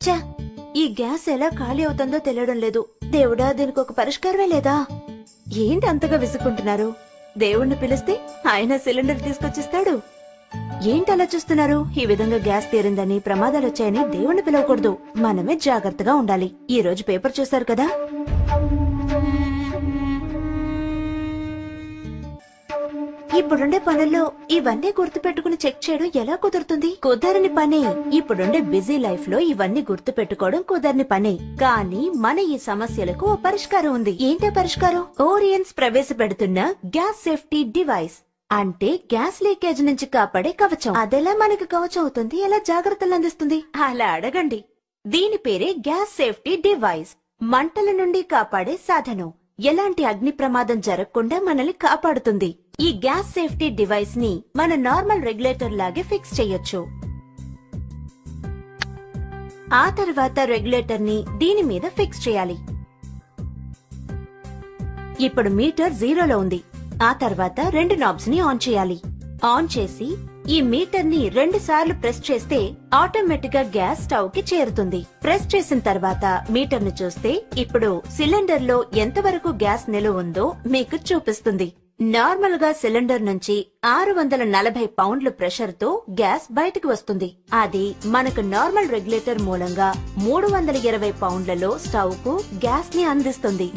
ఛ! ఈ గ్యాస్ ఎలా ఖాళీ అవుతుందో తెలియడం లేదు. దేవుడా, దీనికి ఒక పరిష్కారమే లేదా? ఏంటి అంతగా విసుక్కుంటున్నారు? దేవుణ్ణి పిలిస్తే ఆయన సిలిండర్ తీసుకొచ్చిస్తాడు. ఏంటి అలా చూస్తున్నారు? ఈ విధంగా గ్యాస్ తీరిందని, ప్రమాదాలొచ్చాయని దేవుణ్ణి పిలవకూడదు. మనమే జాగ్రత్తగా ఉండాలి. ఈ రోజు పేపర్ చూశారు కదా? ఇప్పుడుండే పనుల్లో ఇవన్నీ గుర్తుపెట్టుకుని చెక్ చేయడం ఎలా కుదురుతుంది? కుదరని పనే. ఇప్పుడుండే బిజీ లైఫ్ లో ఇవన్నీ గుర్తు పెట్టుకోవడం కుదరని పనే. కానీ మన ఈ సమస్యలకు ఓ పరిష్కారం ఉంది. ఏంటో పరిష్కారం? ఓరియన్స్ ప్రవేశపెడుతున్న గ్యాస్ సేఫ్టీ డివైస్. అంటే గ్యాస్ లీకేజ్ నుంచి కాపాడే కవచం. అదెలా మనకు కవచం అవుతుంది? ఎలా జాగ్రత్తలు అందిస్తుంది? అలా అడగండి. దీని పేరే గ్యాస్ సేఫ్టీ డివైస్. మంటల నుండి కాపాడే సాధనం. ఎలాంటి అగ్ని ప్రమాదం జరగకుండా మనల్ని కాపాడుతుంది. ఈ గ్యాస్ సేఫ్టీ డివైస్ ని మన నార్మల్ రెగ్యులేటర్ లాగే ఫిక్స్ చేయొచ్చు. ఆ తర్వాత రెగ్యులేటర్ ని దీని మీద ఫిక్స్ చేయాలి. ఇప్పుడు మీటర్ 0లో ఉంది. ఆ తర్వాత 2 నాబ్స్ ని ఆన్ చేయాలి. ఆన్ చేసి ఈ మీటర్ ని 2 సార్లు ప్రెస్ చేస్తే ఆటోమేటిక్ గా గ్యాస్ స్టవ్ కి చేరుతుంది. ప్రెస్ చేసిన తర్వాత మీటర్ ను చూస్తే ఇప్పుడు సిలిండర్ లో ఎంతవరకు గ్యాస్ నిలువ ఉందో మీకు చూపిస్తుంది. నార్మల్ గా సిలిండర్ నుంచి 640 పౌండ్ల ప్రెషర్ తో గ్యాస్ బయటకు వస్తుంది. అది మనకు నార్మల్ రెగ్యులేటర్ మూలంగా 320 పౌండ్లలో స్టవ్ కు గ్యాస్ ని అందిస్తుంది.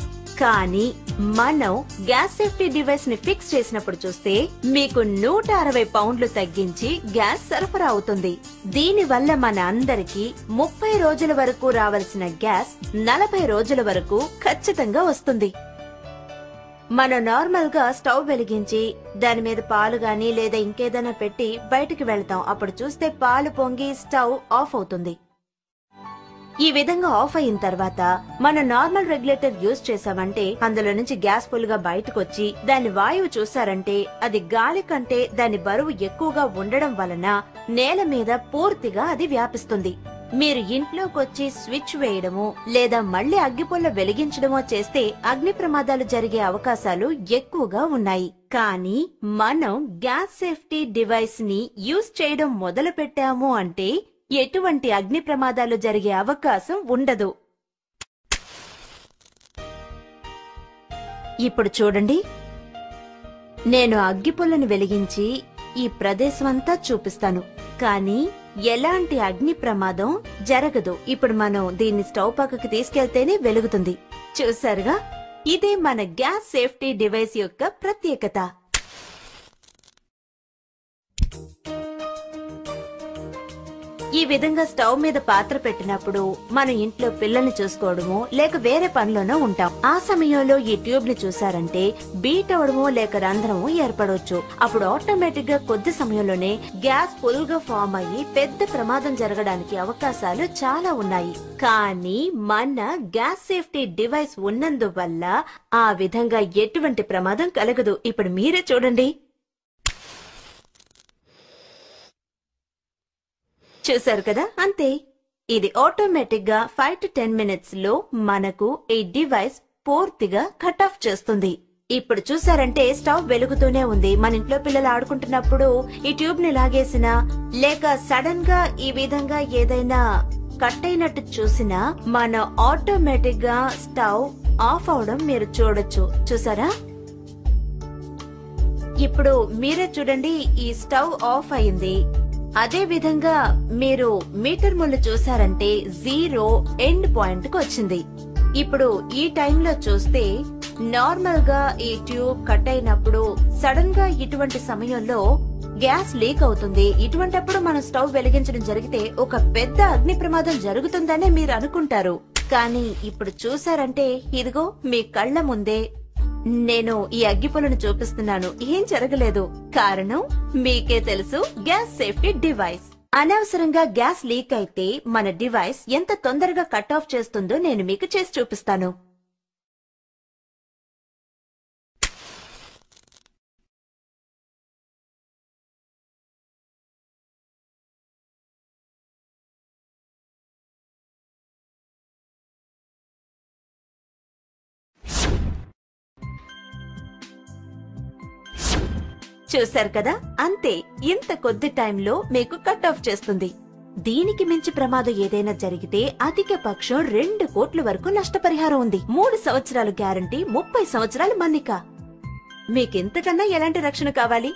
కానీ మనం గ్యాస్ సేఫ్టీ డివైస్ ని ఫిక్స్ చేసినప్పుడు చూస్తే మీకు 160 పౌండ్లు తగ్గించి గ్యాస్ సరఫరా అవుతుంది. దీని వల్ల మన అందరికీ 30 రోజుల వరకు రావాల్సిన గ్యాస్ 40 రోజుల వరకు ఖచ్చితంగా వస్తుంది. మనం నార్మల్ గా స్టవ్ వెలిగించి దాని మీద పాలు గాని లేదా ఇంకేదైనా పెట్టి బయటికి వెళ్తాం. అప్పుడు చూస్తే పాలు పొంగి స్టవ్ ఆఫ్ అవుతుంది. ఈ విధంగా ఆఫ్ అయిన తర్వాత మన నార్మల్ రెగ్యులేటర్ యూజ్ చేసామంటే అందులో నుంచి గ్యాస్ ఫుల్ గా బయటకు వచ్చి దాని వాయువు చూసారంటే అది గాలి కంటే దాని బరువు ఎక్కువగా ఉండడం వలన నేల మీద పూర్తిగా అది వ్యాపిస్తుంది. మీరు ఇంట్లోకొచ్చి స్విచ్ వేయడమో లేదా మళ్లీ అగ్గిపుల్ల వెలిగించడమో చేస్తే అగ్ని ప్రమాదాలు జరిగే అవకాశాలు ఎక్కువగా ఉన్నాయి. కానీ మనం గ్యాస్ సేఫ్టీ డివైస్ ని యూజ్ చేయడం మొదలు పెట్టాము అంటే ఎటువంటి అగ్ని ప్రమాదాలు జరిగే అవకాశం ఉండదు. ఇప్పుడు చూడండి, నేను అగ్గిపుల్లను వెలిగించి ఈ ప్రదేశమంతా చూపిస్తాను. కానీ ఎలాంటి అగ్ని ప్రమాదం జరగదు. ఇప్పుడు మనం దీన్ని స్టవ్ పక్కకి తీసుకెళ్తేనే వెలుగుతుంది. చూసారుగా, ఇదే మన గ్యాస్ సేఫ్టీ డివైస్ యొక్క ప్రత్యేకత. ఈ విధంగా స్టవ్ మీద పాత్ర పెట్టినప్పుడు మన ఇంట్లో పిల్లల్ని చూసుకోవడమో లేక వేరే పనిలోనో ఉంటాం. ఆ సమయంలో ఈ ట్యూబ్ ని చూసారంటే బీట్ అవడమో లేక రంధ్రమో ఏర్పడవచ్చు. అప్పుడు ఆటోమేటిక్ గా కొద్ది సమయంలోనే గ్యాస్ ఫుల్ గా ఫామ్ అయ్యి పెద్ద ప్రమాదం జరగడానికి అవకాశాలు చాలా ఉన్నాయి. కానీ మన గ్యాస్ సేఫ్టీ డివైస్ ఉన్నందువల్ల ఆ విధంగా ఎటువంటి ప్రమాదం కలగదు. ఇప్పుడు మీరే చూడండి. చూసారు కదా, అంతే. ఇది ఆటోమేటిక్ గా 5 to 10 minutes లో మనకు ఈ డివైస్ పూర్తిగా కట్ ఆఫ్ చేస్తుంది. ఇప్పుడు చూసారంటే స్టవ్ వెలుగుతూనే ఉంది. మన ఇంట్లో పిల్లలు ఆడుకుంటున్నప్పుడు ఈ ట్యూబ్ ని లాగేసినా లేక సడన్ గా ఈ విధంగా ఏదైనా కట్ అయినట్టు చూసినా మన ఆటోమేటిక్ గా స్టవ్ ఆఫ్ అవడం మీరు చూడొచ్చు. చూసారా? ఇప్పుడు మీరే చూడండి, ఈ స్టవ్ ఆఫ్ అయింది. అదే విధంగా మీరు మీటర్ ముళ్ళు చూసారంటే 0 ఎండ్ పాయింట్ కు వచ్చింది. ఇప్పుడు ఈ టైంలో చూస్తే నార్మల్ గా ఈ ట్యూబ్ కట్ అయినప్పుడు సడన్ గా ఇటువంటి సమయంలో గ్యాస్ లీక్ అవుతుంది. ఇటువంటప్పుడు మనం స్టవ్ వెలిగించడం జరిగితే ఒక పెద్ద అగ్ని ప్రమాదం జరుగుతుందనే మీరు అనుకుంటారు. కానీ ఇప్పుడు చూసారంటే ఇదిగో మీ కళ్ల ముందే నేను ఈ అగ్గిపుల్లను చూపిస్తున్నాను. ఏం జరగలేదు. కారణం మీకే తెలుసు, గ్యాస్ సేఫ్టీ డివైస్. అనవసరంగా గ్యాస్ లీక్ అయితే మన డివైస్ ఎంత తొందరగా కట్ ఆఫ్ చేస్తుందో నేను మీకు చేసి చూపిస్తాను. చూశారు కదా, అంతే. ఇంత కొద్ది టైంలో మీకు కట్ ఆఫ్ చేస్తుంది. దీనికి మించి ప్రమాదం ఏదైనా జరిగితే అధిక పక్షం 2 కోట్ల వరకు నష్టపరిహారం ఉంది. 3 సంవత్సరాలు గ్యారంటీ, 30 సంవత్సరాలు మన్నిక. మీకింతకన్నా ఎలాంటి రక్షణ కావాలి?